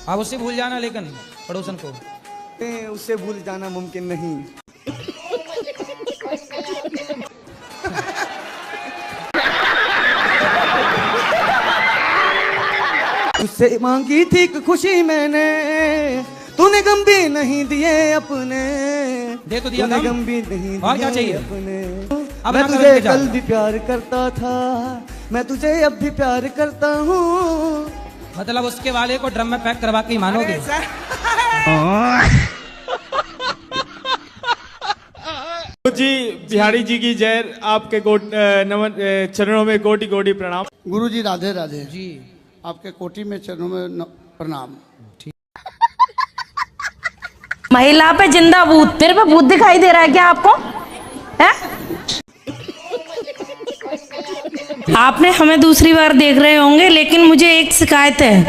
आप उससे भूल जाना, लेकिन पड़ोसन को उससे भूल जाना मुमकिन नहीं। उससे मांगी थी खुशी मैंने, तूने गम भी नहीं दिए अपने। दे तो दिया, गम भी नहीं दिए और क्या चाहिए अपने। अब मैं तुझे कल भी प्यार करता था, मैं तुझे अब भी प्यार करता हूँ। मतलब उसके वाले को ड्रम में पैक करवा के ही मानोगे? जी बिहारी जी की जय। आपके नमन चरणों में कोटि कोटि प्रणाम। गुरु जी राधे राधे जी। आपके कोटि में चरणों में प्रणाम। महिला पे जिंदा भूत, तेरे पे भूत दिखाई दे रहा है क्या आपको? है? आपने हमें दूसरी बार देख रहे होंगे, लेकिन मुझे एक शिकायत है,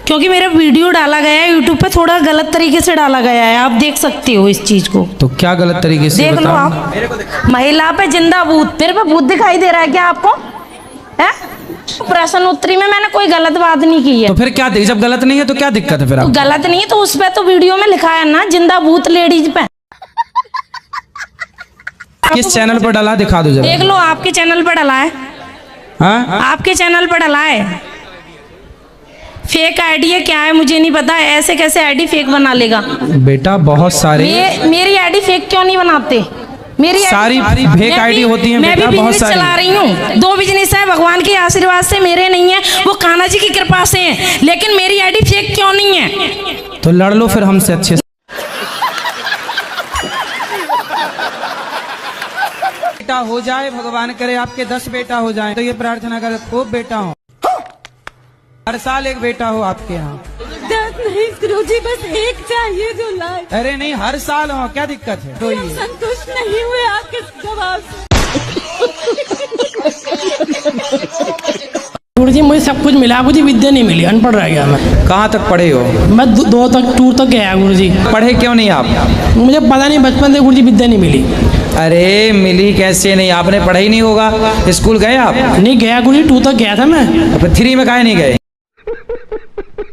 क्योंकि मेरा वीडियो डाला गया है यूट्यूब पे, थोड़ा गलत तरीके से डाला गया है। आप देख सकते हो इस चीज को। तो क्या गलत तरीके से? देख लो आप। महिला पे जिंदा भूत, तेरे पे भूत दिखाई दे रहा है क्या आपको? है? प्रश्न उत्तरी में मैंने कोई गलत बात नहीं की है। तो फिर क्या, जब गलत नहीं है तो क्या दिक्कत है फिर? तो गलत नहीं है तो उस पे तो वीडियो में लिखा है ना, जिंदा भूत लेडीज पे। किस चैनल पर डाला, दिखा दो जरा। देख लो, आपके चैनल पर डाला है। हाँ? आपके चैनल पर डाला है। फेक आईडी है क्या है मुझे नहीं पता, ऐसे कैसे आईडी फेक बना लेगा? बेटा बहुत सारे मेरी आईडी फेक क्यों नहीं बनाते? मेरी सारी फेक आईडी होती है मैं बेटा, भी बहुत बिजनेस सारी चला रही हूँ। 2 बिजनेस है, भगवान के आशीर्वाद से, मेरे नहीं है, वो कान्हा जी की कृपा से है। लेकिन मेरी आईडी फेक क्यों नहीं है? तो लड़ लो फिर हमसे अच्छे से। बेटा हो जाए, भगवान करे आपके 10 बेटा हो जाए, तो ये प्रार्थना कर खूब बेटा हो, हर साल एक बेटा हो आपके यहाँ। 10 नहीं गुरुजी, बस एक चाहिए जो लाए। अरे नहीं, हर साल हो, क्या दिक्कत है? तो ये संतुष्ट नहीं हुए आपके जवाब से। गुरुजी मुझे सब कुछ मिला, मुझे विद्या नहीं मिली, अनपढ़ रह गया मैं। कहाँ तक पढ़े हो? मैं 2 तक टूर तक गया गुरुजी। पढ़े क्यों नहीं आप? मुझे पता नहीं, बचपन से गुरुजी विद्या नहीं मिली। अरे मिली कैसे नहीं, आपने पढ़ा ही नहीं होगा। स्कूल गए आप? नहीं गया गुरुजी, 2 तक गया था मैं। 3 में काहे नहीं गए?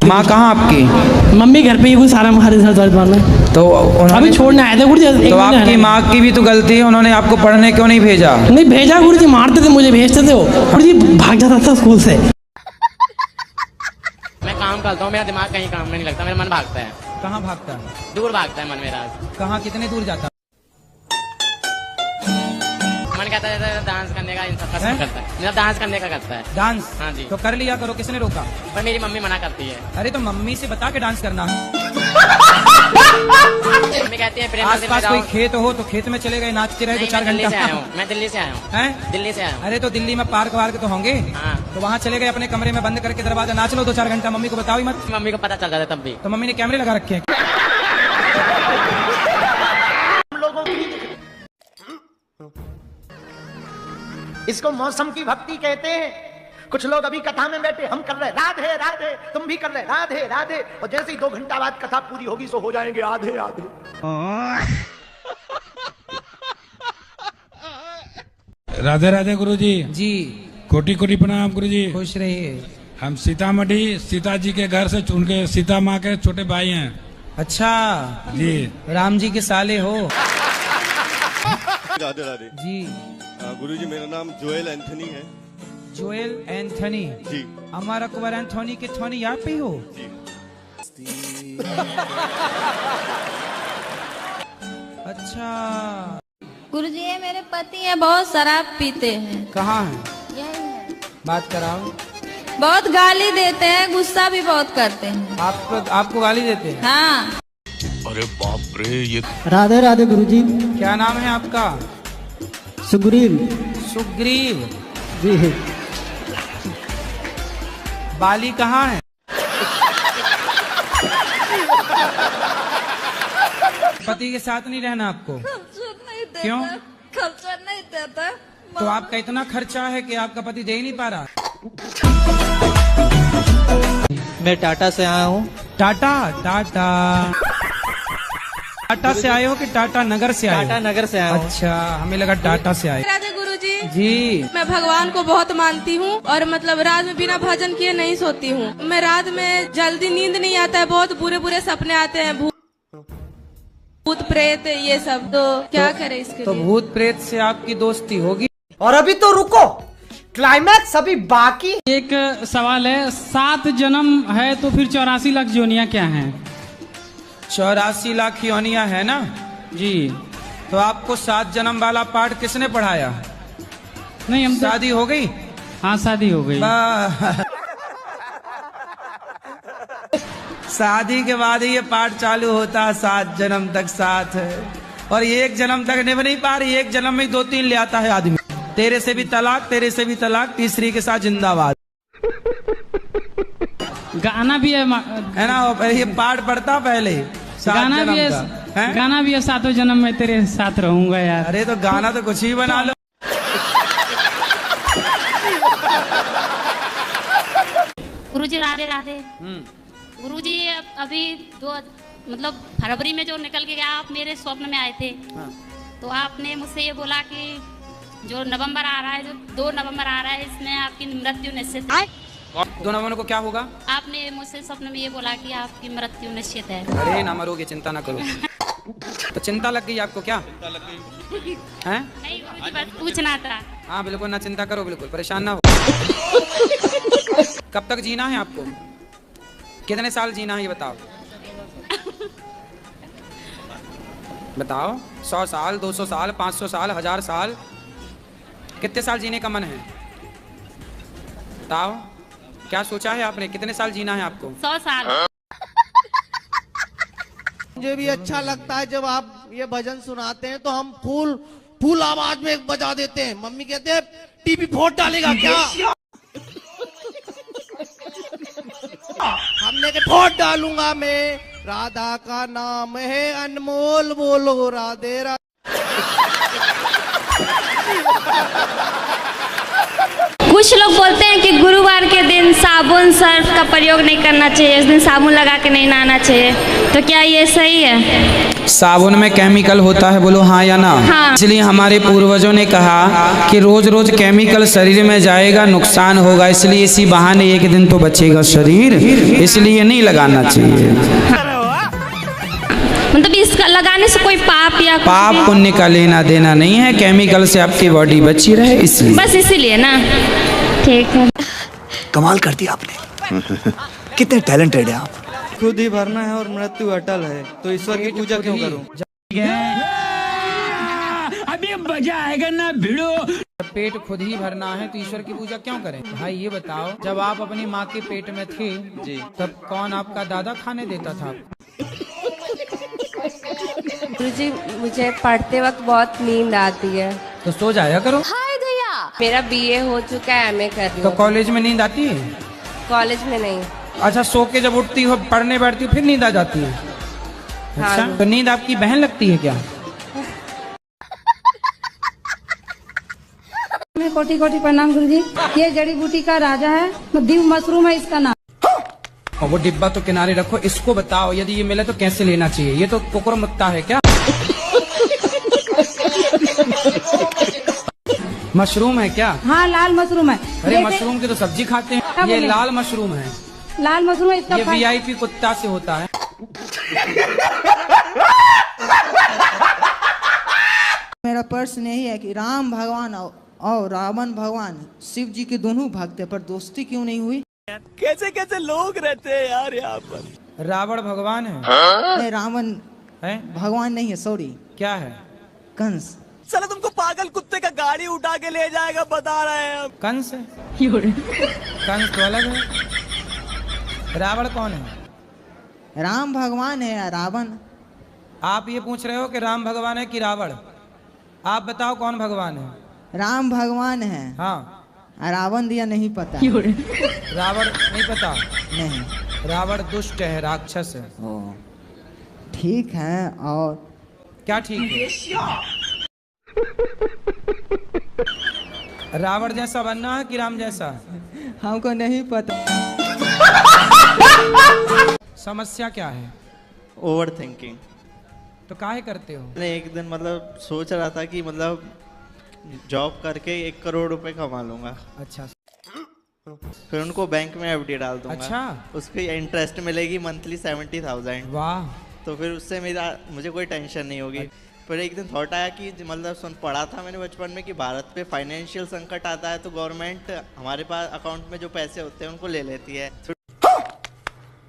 माँ कहाँ आपकी? मम्मी घर पे ही, वो सारा हमारे तो अभी छोड़ने आए थे गुरुजी। तो आपकी माँ की भी तो गलती है, उन्होंने आपको पढ़ने क्यों नहीं भेजा? नहीं भेजा गुरुजी, मारते थे मुझे, भेजते थे वो। गुरुजी भाग जाता था स्कूल से। मैं काम करता हूँ, मेरा दिमाग कहीं काम में नहीं लगता, मेरा मन भागता है। कहाँ भागता है? दूर भागता है मन मेरा। कहाँ, कितने दूर जाता? मन कहता है डांस करने का, इन सब का करता है, मेरा डांस करने का करता है। डांस? हाँ जी। तो कर लिया करो, किसने रोका? पर मेरी मम्मी मना करती है। अरे तो मम्मी से बता के डांस करना। मम्मी कहती है प्रेम से आसपास कोई खेत हो तो खेत में चले गए, नाचते रहे 2-4 दिल्ली से घंटा। आया हूँ, मैं दिल्ली से आया हूँ। हैं? दिल्ली से आया हूँ। अरे तो दिल्ली में पार्क वार्क तो होंगे, हाँ। तो वहाँ चले गए अपने कमरे में बंद करके दरवाजा, नाच लो 2-4 घंटा, मम्मी को बताओ ही मत। मम्मी को पता चल जाता है तब भी। तो मम्मी ने कैमरे लगा रखे हैं। इसको मौसम की भक्ति कहते हैं। कुछ लोग अभी कथा में बैठे, हम कर रहे राधे राधे, तुम भी कर रहे राधे राधे, और जैसे ही 2 घंटा बाद कथा पूरी होगी सो हो जाएंगे आधे आधे। राधे राधे गुरुजी। जी कोटि कोटि प्रणाम गुरुजी। खुश रहिए। हम सीतामढ़ी सीता जी के घर से, उनके सीता माँ के छोटे भाई हैं। अच्छा जी, राम जी के साले हो? राधे राधे जी। गुरुजी मेरा नाम जोएल एंथनी है। जोएल एंथनी जी। अमर अकबर एंथोनी के थोनी यहाँ पे हो? जी। अच्छा गुरुजी ये मेरे पति हैं, बहुत शराब पीते हैं। कहाँ है? यही है। बात कराओ। बहुत गाली देते हैं, गुस्सा भी बहुत करते हैं। आपको गाली देते हैं? हाँ। अरे बाप रे, ये राधे राधे गुरुजी। क्या नाम है आपका? सुग्रीव। सुग्रीव जी। बाली कहाँ है? पति के साथ नहीं रहना आपको? नहीं देता। क्यों? खर्चा नहीं देता। तो आपका इतना खर्चा है कि आपका पति दे ही नहीं पा रहा। मैं टाटा से आया हूँ। टाटा टाटा से आए हो कि टाटा नगर से आए हो? टाटा नगर से आया हूँ। अच्छा, हमें लगा टाटा से आए। राधे गुरुजी। जी। मैं भगवान को बहुत मानती हूँ और मतलब रात में बिना भजन किए नहीं सोती हूँ। मैं रात में जल्दी नींद नहीं आता है, बहुत बुरे बुरे सपने आते हैं, भूत प्रेत ये सब। तो क्या करे इसके तो लिए? भूत प्रेत से आपकी दोस्ती होगी? और अभी तो रुको, क्लाइमैक्स अभी बाकी। एक सवाल है, 7 जन्म है तो फिर 84 लाख जोनियां क्या हैं? 84 लाख योनियां है ना जी। तो आपको 7 जन्म वाला पाठ किसने पढ़ाया? नहीं, हम शादी हो गई? हाँ, शादी हो गई। शादी के बाद ही ये पाठ चालू होता है, 7 जन्म तक साथ है। और ये 1 जन्म तक निभ नहीं पा रही, 1 जन्म में 2-3 ले आता है आदमी। तेरे से भी तलाक, तेरे से भी तलाक, तीसरी के साथ जिंदाबाद। गाना भी है ना? ये पाठ पढ़ता पहले, गाना भी है, गाना भी है, 7 जन्म में तेरे साथ रहूंगा यार। अरे तो गाना तो कुछ ही बना लो। गुरुजी राधे राधे। गुरुजी अभी मतलब फरवरी में जो निकल के गया, आप मेरे स्वप्न में आए थे। तो आपने मुझसे ये बोला कि जो नवंबर आ रहा है, जो 2 नवंबर आ रहा है, इसमें आपकी मृत्यु निश्चित है। 2 नवंबर को क्या होगा? आपने मुझसे स्वप्न में ये बोला कि आपकी मृत्यु निश्चित है। अरे ना मरोगे, चिंता ना करो। तो चिंता लग गई आपको क्या? हैं? नहीं गुरुजी, बस पूछना था। हाँ बिल्कुल, ना चिंता करो, बिल्कुल परेशान ना हो। कब तक जीना है आपको? कितने साल जीना है ये बताओ? बताओ, 100 साल, 200 साल, 500 साल, 1000 साल? कितने साल जीने का मन है? बताओ, क्या सोचा है आपने? कितने साल जीना है आपको? 100 साल। मुझे भी अच्छा लगता है जब आप ये भजन सुनाते हैं तो हम फुल आवाज में बजा देते हैं। मम्मी कहते हैं टीवी फोड़ डालेगा क्या? हमने के फोड़ डालूंगा मैं। राधा का नाम है अनमोल, बोलो राधे राधे। कुछ लोग बोलते हैं कि गुरुवार के दिन साबुन सर्फ का प्रयोग नहीं करना चाहिए, उस दिन साबुन लगा के नहीं नहाना चाहिए। तो क्या ये सही है? साबुन में केमिकल होता है, बोलो हाँ या ना? हाँ। इसलिए हमारे पूर्वजों ने कहा कि रोज रोज केमिकल शरीर में जाएगा, नुकसान होगा, इसलिए इसी बहाने एक दिन तो बचेगा शरीर, इसलिए नहीं लगाना चाहिए। मतलब इसका लगाने से कोई पाप या पाप पुण्य का लेना देना नहीं है, केमिकल से आपकी बॉडी बची रहे इसलिए। बस इसीलिए ना? ठीक है। कमाल कर दिया आपने। कितने टैलेंटेड है आप। खुद ही भरना है और मृत्यु अटल है, तो ईश्वर की पूजा क्यों करूं? अभी मजा आएगा ना भिड़ो। पेट खुद ही भरना है तो ईश्वर की पूजा क्यों करें? भाई ये बताओ, जब आप अपनी माँ के पेट में थे जी, तब कौन आपका दादा खाने देता था? गुरुजी, मुझे पढ़ते वक्त बहुत नींद आती है, तो सो जाया करो। हाय दया। मेरा BA हो चुका है, MA कर रही तो हूँ। कॉलेज में नींद आती है? कॉलेज में नहीं। अच्छा, सो के जब उठती हो, पढ़ने बैठती हो, फिर नींद आ जाती है? अच्छा, हाँ। तो नींद आपकी बहन लगती है क्या? कोटि कोटि प्रणाम गुरुजी। ये जड़ी बूटी का राजा है, दिव मशरूम है इसका नाम। और वो डिब्बा तो किनारे रखो, इसको बताओ यदि ये मिले तो कैसे लेना चाहिए? ये तो कुकुर मुत्ता है क्या? मशरूम है क्या? हाँ, लाल मशरूम है। अरे मशरूम की तो सब्जी खाते हैं, ये लाल मशरूम है। लाल मशरूम है इसका। ये VIP कुत्ता से होता है। मेरा प्रश्न यही है कि राम भगवान और रावण भगवान शिव जी के दोनों भक्त हैं, पर दोस्ती क्यों नहीं हुई? कैसे कैसे लोग रहते हैं यार यहाँ पर। रावण भगवान है? नहीं, रावण है भगवान नहीं है, सॉरी। क्या है? कंस। चलो तुमको पागल कुत्ते का गाड़ी उठा के ले जाएगा, बता रहे हैं हम। कंस है? कंस तो अलग है। रावण कौन है? राम भगवान है, रावण। आप ये पूछ रहे हो कि राम भगवान है कि रावण? आप बताओ कौन भगवान है? राम भगवान है। हाँ। रावण दिया नहीं पता। रावण नहीं पता? नहीं। रावण दुष्ट है, राक्षस है। ठीक है। और क्या ठीक है? रावण जैसा बनना है कि राम जैसा? हमको नहीं पता। समस्या क्या है? Over thinking. तो काहे करते हो? एक दिन मतलब सोच रहा था कि मतलब जॉब करके 1 करोड़ रुपए कमा लूंगा। अच्छा, फिर उनको बैंक में एफडी डाल दूंगा। अच्छा। उस पे इंटरेस्ट मिलेगी मंथली 70,000। वाह। तो फिर उससे मुझे कोई टेंशन नहीं होगी। फिर एक दिन थॉट आया कि मतलब पढ़ा था मैंने बचपन में कि भारत पे फाइनेंशियल संकट आता है तो गवर्नमेंट हमारे पास अकाउंट में जो पैसे होते हैं उनको ले लेती है।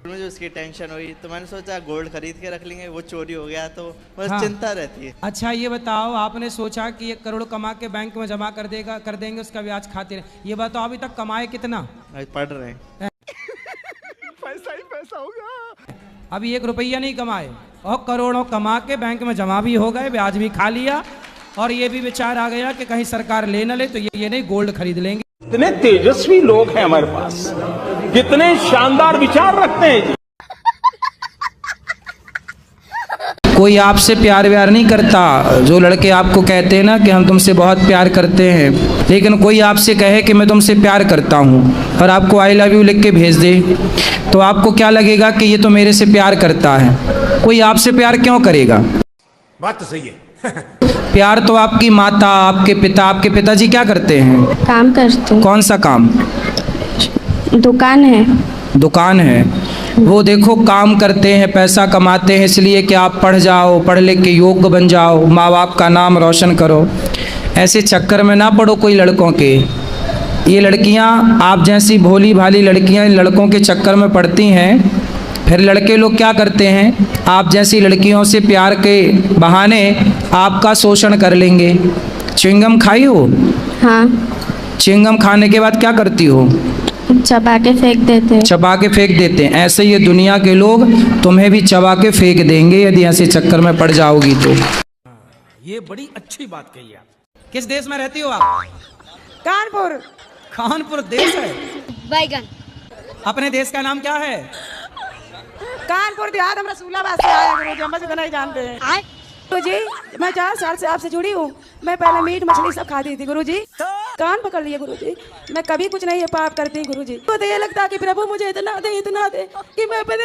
मुझे उसकी टेंशन हुई तो मैंने सोचा गोल्ड खरीद के रख लेंगे, वो चोरी हो गया तो बस हाँ। चिंता रहती है। अच्छा ये बताओ, आपने सोचा कि 1 करोड़ कमा के बैंक में जमा कर देंगे, उसका ब्याज खाते रहे। ये बताओ अभी तक कमाए कितना? पढ़ रहे हैं। पैसा ही पैसा होगा। अभी 1 रुपया नहीं कमाए और करोड़ों कमा के बैंक में जमा भी हो गए, ब्याज भी खा लिया, और ये भी विचार आ गया कि कहीं सरकार ले न ले तो ये नहीं गोल्ड खरीद लेंगे। कितने तेजस्वी लोग हैं हमारे पास, कितने शानदार विचार रखते हैं। कोई आपसे प्यार व्यार नहीं करता। जो लड़के आपको कहते हैं ना कि हम तुमसे बहुत प्यार करते हैं, लेकिन कोई आपसे कहे कि मैं तुमसे प्यार करता हूँ और आपको आई लव यू लिख के भेज दे, तो आपको क्या लगेगा कि ये तो मेरे से प्यार करता है। कोई आपसे प्यार क्यों करेगा? बात तो सही है। प्यार तो आपकी माता, आपके पिता, आपके पिताजी क्या करते हैं? काम करते हैं। कौन सा काम? दुकान है। दुकान है। वो देखो काम करते हैं, पैसा कमाते हैं इसलिए कि आप पढ़ जाओ, पढ़ लिख के योग्य बन जाओ, माँ बाप का नाम रोशन करो। ऐसे चक्कर में ना पड़ो कोई लड़कों के। ये लड़कियां, आप जैसी भोली भाली लड़कियां इन लड़कों के चक्कर में पड़ती हैं। फिर लड़के लोग क्या करते हैं, आप जैसी लड़कियों से प्यार के बहाने आपका शोषण कर लेंगे। च्युइंगम खाई हो? हाँ। च्युइंगम खाने के बाद क्या करती हो? चबा के फेंक देते हैं। चबा के फेंक देते हैं। ऐसे ये दुनिया के लोग तुम्हें भी चबा के फेंक देंगे यदि ऐसे चक्कर में पड़ जाओगी तो। ये बड़ी अच्छी बात कही आप। किस देश में रहती हो आप? कानपुर। कानपुर देश है? बैगन। अपने देश का नाम क्या है? कानपुर देहात, हम रसूलाबाद से आए गुरुजी, हम बस इतना ही जानते हैं। गुरुजी मैं 4 साल से आपसे जुड़ी हूँ। मैं पहले मीट मछली सब खाती थी गुरुजी, कान पकड़ लिए गुरुजी। मैं कभी कुछ नहीं है पाप करती गुरुजी। तो ये लगता कि प्रभु मुझे इतना दे कि मैं अपने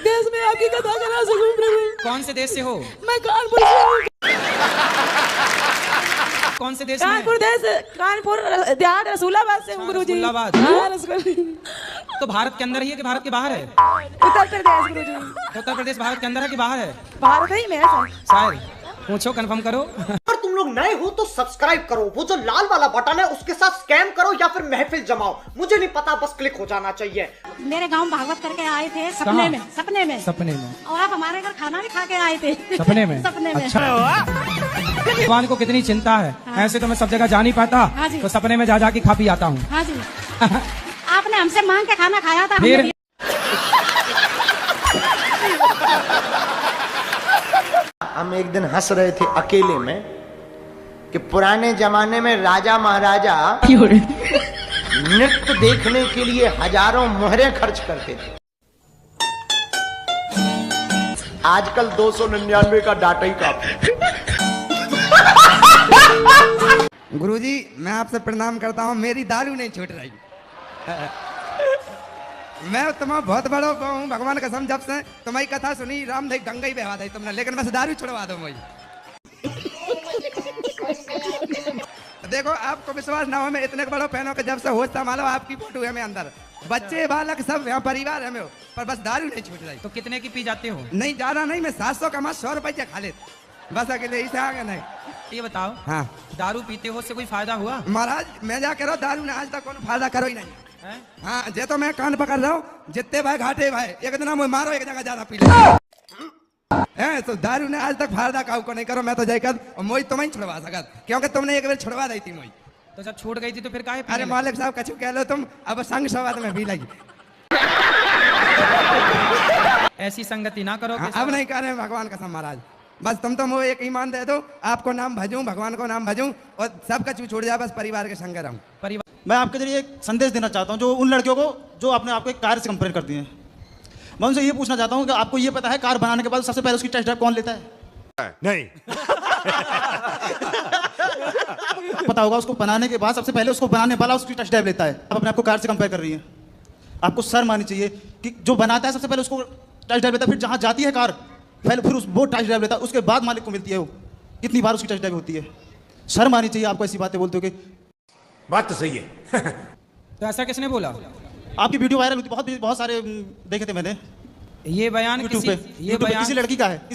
देश में आपकी कथा करा सकूं प्रभु। कौन से देश से हो? मैं कानपुर से हूँ। कौन से देश? कानपुर देश, कानपुर देहात रसूलाबाद से हूँ गुरुजी। तो भारत के अंदर ही है कि भारत के बाहर है? उत्तर प्रदेश गुरुजी। उत्तर प्रदेश भारत के अंदर है कि बाहर है? भारत ही में है शायद। पूछो, कंफर्म करो। अगर तुम लोग नए हो तो सब्सक्राइब करो, वो जो लाल वाला बटन है उसके साथ स्कैम करो या फिर महफिल जमाओ, मुझे नहीं पता, बस क्लिक हो जाना चाहिए। मेरे गांव भागवत करके आए थे सपने में। और आप हमारे घर खाना भी खा के आए थे सपने में। अच्छा, भगवान को कितनी चिंता है। हाँ। ऐसे तो मैं सब जगह जा नहीं पाता। हाँ तो सपने में जा के खा पी आता हूँ। हाँ जी। आपने हमसे मांग के खाना खाया था। फिर हम एक दिन हंस रहे थे अकेले में कि पुराने जमाने में राजा महाराजा नृत्य देखने के लिए हजारों मोहरे खर्च करते थे। आजकल 299 का डाटा ही काफी। गुरुजी मैं आपसे प्रणाम करता हूँ, मेरी दारू नहीं छूट रही। मैं तुम्हारा बहुत बड़ा हूँ, भगवान कसम, जब से तुम्हारी कथा सुनी राम दई गंगा ही बहा दी तुमने, लेकिन बस दारू छुड़वा दो मुझे। देखो आपको विश्वास ना हो, मैं इतने बड़ो फैन हूँ कि जब से होश संभालो आपकी फोटो है मैं अंदर, बच्चे बालक सब यहाँ परिवार है मैं, पर बस दारू नहीं छूट रही। तो कितने की पी जाते हो? नहीं ज्यादा नहीं, मैं 700 कमा 100 रुपये खा लेते, बस अकेले इसे आगे नहीं। ये बताओ, हाँ दारू पीते हो से कोई फायदा हुआ? महाराज मैं जा करो दारू ने आज तक कोई फायदा करो ही नहीं। हाँ जे तो मैं कान पकड़ रहा हूँ, जितने भाई घाटे भाई, एक दिन मुझे मारो एक जगह ज्यादा पी ले। तो दारू ने आज तक फायदा काऊ को नहीं करो, मैं तो जाकर मोई तुम्हें छुड़वा सकत, क्योंकि तुमने एक बार छुड़वा दी थी मोई। तो जब छूट गई थी तो फिर काहे? अरे मालिक साहब कछु कह लो तुम, अब संग सवाद में भी लगी। ऐसी संगति ना करो। अब नहीं कर रहे भगवान कसम महाराज, बस तुम तो मुझे एक ईमान दे दो, आपको नाम भजूं, भगवान को नाम भजूं और सब कछु छूट जाए, बस परिवार के संग रहूं। मैं आपके जरिए एक संदेश देना चाहता हूं जो उन लड़कियों को जो अपने आप को कार से कंपेयर करती हैं। मैं उनसे ये पूछना चाहता हूं कि आपको ये पता है कार बनाने के बाद सबसे पहले उसकी टेस्ट ड्राइव कौन लेता है? नहीं। पता होगा उसको बनाने के बाद सबसे पहले उसको बनाने वाला उसकी टेस्ट ड्राइव लेता है। आप अपने आप को कार से कंपेयर कर रही हैं, आपको शर्म आनी चाहिए कि जो बनाता है सबसे पहले उसको टेस्ट ड्राइव लेता है, फिर जहाँ जाती है कार पहले फिर वो टेस्ट ड्राइव लेता है, उसके बाद मालिक को मिलती है वो। कितनी बार उसकी टेस्ट ड्राइव होती है? शर्म आनी चाहिए आपको ऐसी बातें बोलते हो कि। बात तो सही है। तो ऐसा किसने बोला? आपकी वीडियो वायरल हुई थी, बहुत सारे देखे थे मैंने। ये बयान यूट्यूब पे, किसी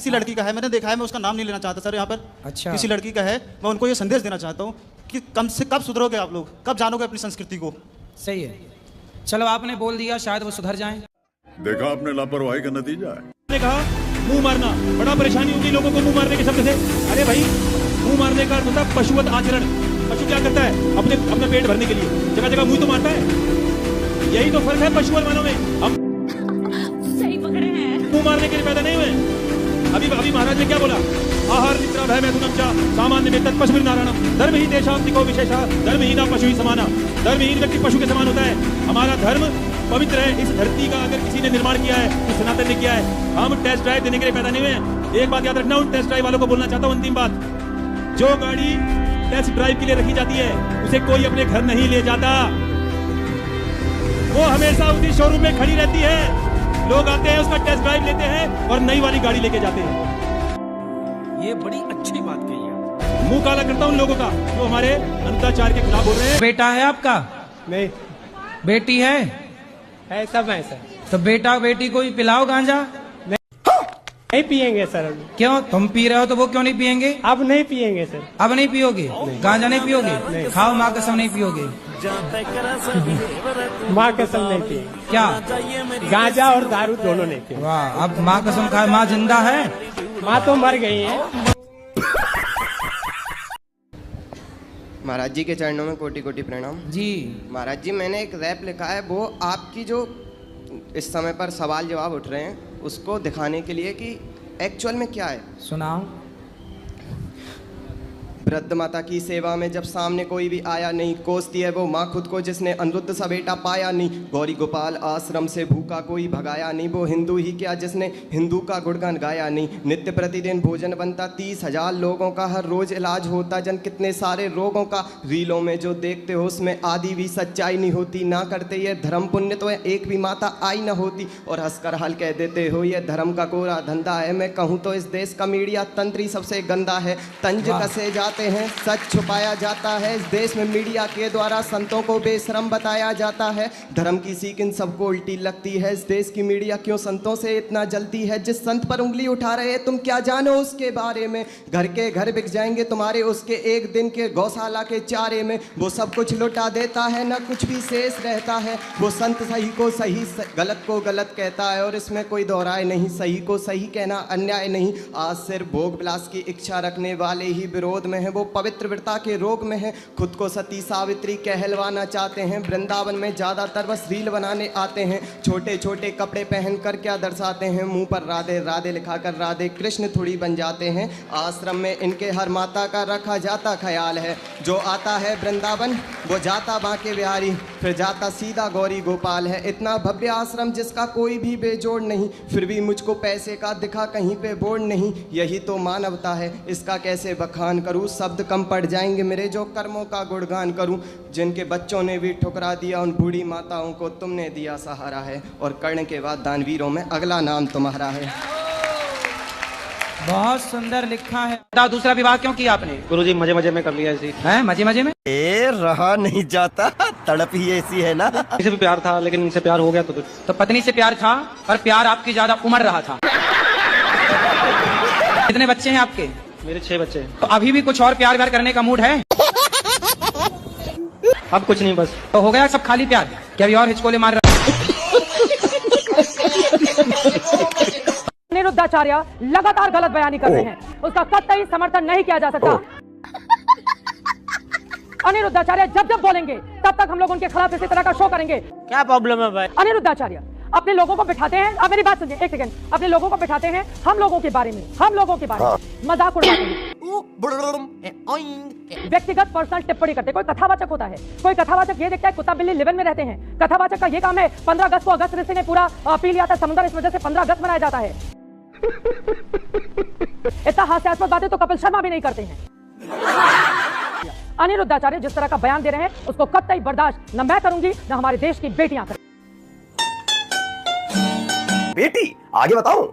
लड़की का है, मैंने देखा है, मैं उसका नाम नहीं लेना चाहता सर यहाँ पर। अच्छा। किसी लड़की का है, मैं उनको ये संदेश देना चाहता हूँ कि कम से कब सुधरोगे आप लोग, कब जानोगे अपनी संस्कृति को। सही है, चलो आपने बोल दिया, शायद वो सुधर जाएं। देखा आपने लापरवाही का नतीजा है। ने कहा मुंह मारना, बड़ा परेशानी होगी लोगों को मुंह मारने के शब्द से। अरे भाई, मुंह मारने का अर्थ होता है पशुवत आचरण। पशु क्या करता है? अपना पेट भरने के लिए जगह जगह मुंह तो मारता है। यही तो फर्क है पशु और मानव में। हम सही पकड़े हैं। मुंह मारने के लिए पैदा नहीं हुए। अभी महाराज ने क्या बोला? आहार निद्रा भय मैथुनम च सामान्य में तत् पशु नारायणम धर्म ही देशाम निको विशेषा धर्म ही ना पशु ही समाना। धर्महीन व्यक्ति पशु के समान होता है। हमारा धर्म पवित्र है। इस धरती का अगर किसी ने निर्माण किया है तो सनातन ने किया है। हम टेस्ट ड्राइव देने के लिए पैदा नहीं हुए। एक बात याद रखना, उन टेस्ट ड्राइव वालों को बोलना चाहता हूँ अंतिम बात, जो गाड़ी टेस्ट ड्राइव के लिए रखी जाती है उसे कोई अपने घर नहीं ले जाता। वो हमेशा उसी शोरूम में खड़ी रहती है। लोग आते हैं, उसका टेस्ट ड्राइव लेते हैं और नई वाली गाड़ी लेके जाते हैं। ये बड़ी अच्छी बात कही है। मुंह काला करता हूं उन लोगों का जो हमारे अंताचार के खिलाफ बोल रहे हैं। बेटा है आपका? नहीं। बेटी है? सब है सर। तो बेटा बेटी को भी पिलाओ गांजा। नहीं पिएंगे सर। क्यों? तुम पी रहे हो तो वो क्यों नहीं पिएंगे? अब नहीं पिएंगे सर। अब नहीं पियोगे? गांजा नहीं पियोगे? खाओ, माँ कसम नहीं पियोगे? माँ कसम नहीं पिएंगे। क्या? गांजा और दारू दोनों नहीं पिएंगे। वाह, अब माँ कसम खाए। माँ जिंदा है? माँ तो मर गई है। महाराज जी के चरणों में कोटि कोटि प्रणाम जी। महाराज जी, मैंने एक रैप लिखा है, वो आपकी जो इस समय पर सवाल जवाब उठ रहे हैं उसको दिखाने के लिए कि एक्चुअल में क्या है। सुनाओ। वृद्ध माता की सेवा में जब सामने कोई भी आया नहीं, कोसती है वो माँ खुद को जिसने अनिरुद्ध सा बेटा पाया नहीं। गौरी गोपाल आश्रम से भूखा कोई भगाया नहीं, वो हिंदू ही क्या जिसने हिंदू का गुणगान गाया नहीं। नित्य प्रतिदिन भोजन बनता 30,000 लोगों का, हर रोज इलाज होता जन कितने सारे रोगों का। रीलों में जो देखते हो उसमें आदि भी सच्चाई नहीं होती, ना करते ये धर्म पुण्य तो एक भी माता आई न होती। और हंसकर हाल कह देते हो ये धर्म का कोरा धंधा है। मैं कहूँ तो इस देश का मीडिया तंत्र ही सबसे गंदा है। तंज कसे जाते हैं, सच छुपाया जाता है। इस देश में मीडिया के द्वारा संतों को बेशरम बताया जाता है। धर्म की सीख इन सबको उल्टी लगती है। इस देश की मीडिया क्यों संतों से इतना जलती है? जिस संत पर उंगली उठा रहे तुम क्या जानो उसके बारे में? घर के घर बिक जाएंगे तुम्हारे उसके एक दिन के गौशाला के चारे में। वो सब कुछ लुटा देता है, न कुछ भी शेष रहता है। वो संत सही को सही, गलत को गलत कहता है और इसमें कोई दोहराए नहीं। सही को सही कहना अन्याय नहीं। आज सिर्फ भोग विलास की इच्छा रखने वाले ही विरोध में है। वो पवित्रता के रोग में है। खुद को सती सावित्री कहलवाना चाहते हैं। वृंदावन में ज्यादातर बस रील बनाने आते हैं। छोटे छोटे कपड़े पहनकर क्या दर्शाते हैं? मुंह पर राधे राधे लिखाकर राधे कृष्ण थोड़ी बन जाते हैं। आश्रम में इनके हर माता का रखा जाता ख्याल है। जो आता है वृंदावन वो जाता बांके बिहारी, फिर जाता सीधा गौरी गोपाल है। इतना भव्य आश्रम जिसका कोई भी बेजोड़ नहीं, फिर भी मुझको पैसे का दिखा कहीं पे बोर्ड नहीं। यही तो मानवता है, इसका कैसे बखान करूँ? शब्द कम पड़ जाएंगे मेरे जो कर्मों का गुणगान करूं। जिनके बच्चों ने भी ठुकरा दिया उन बूढ़ी माताओं को तुमने दिया सहारा है। और कर्ण के बाद दानवीरों में अगला नाम तुम्हारा है। बहुत सुंदर लिखा है। बताओ, दूसरा विवाह क्यों किया आपने? गुरुजी मजे मजे में कर लिया ऐसी। हैं? मजे मजे में? रहा नहीं जाता, तड़प ही ऐसी है ना। इनसे भी प्यार था लेकिन इनसे प्यार हो गया तो पत्नी से प्यार था पर प्यार आपकी ज्यादा उमड़ रहा था। कितने बच्चे हैं आपके? मेरे 6 बच्चे हैं। तो अभी भी कुछ और प्यार व्यार करने का मूड है? अब कुछ नहीं, बस तो हो गया सब खाली प्यार? क्या अभी और हिचकोले मार रहा? अनिरुद्धाचार्य लगातार गलत बयानी कर रहे हैं, उसका कतई समर्थन नहीं किया जा सकता। अनिरुद्धाचार्य जब जब बोलेंगे तब तक हम लोग उनके खिलाफ इसी तरह का शो करेंगे। क्या प्रॉब्लम है भाई? अनिरुद्धाचार्य अपने लोगों को बिठाते हैं, आप मेरी बात सुनिए एक सेकंड, अपने लोगों को बिठाते हैं हम लोगों के बारे में मजाक उड़ाते हैं, व्यक्तिगत पर्सनल टिप्पणी करते। कोई कथावाचक होता है, कोई कथावाचक ये देखता है कुत्ता बिल्ली लिवन में रहते हैं। कथावाचक का ये काम है 15 अगस्त को अगस्त ऋषि ने पूरा पी लिया था समुद्र, इस वजह से 15 अगस्त मनाया जाता है। इतना हास्यास्पद बातें तो कपिल शर्मा भी नहीं करते हैं। अनिरुद्धाचार्य जिस तरह का बयान दे रहे हैं उसको कतई बर्दाश्त न मैं करूंगी न हमारे देश की बेटियां करें। बेटी आगे बताऊं,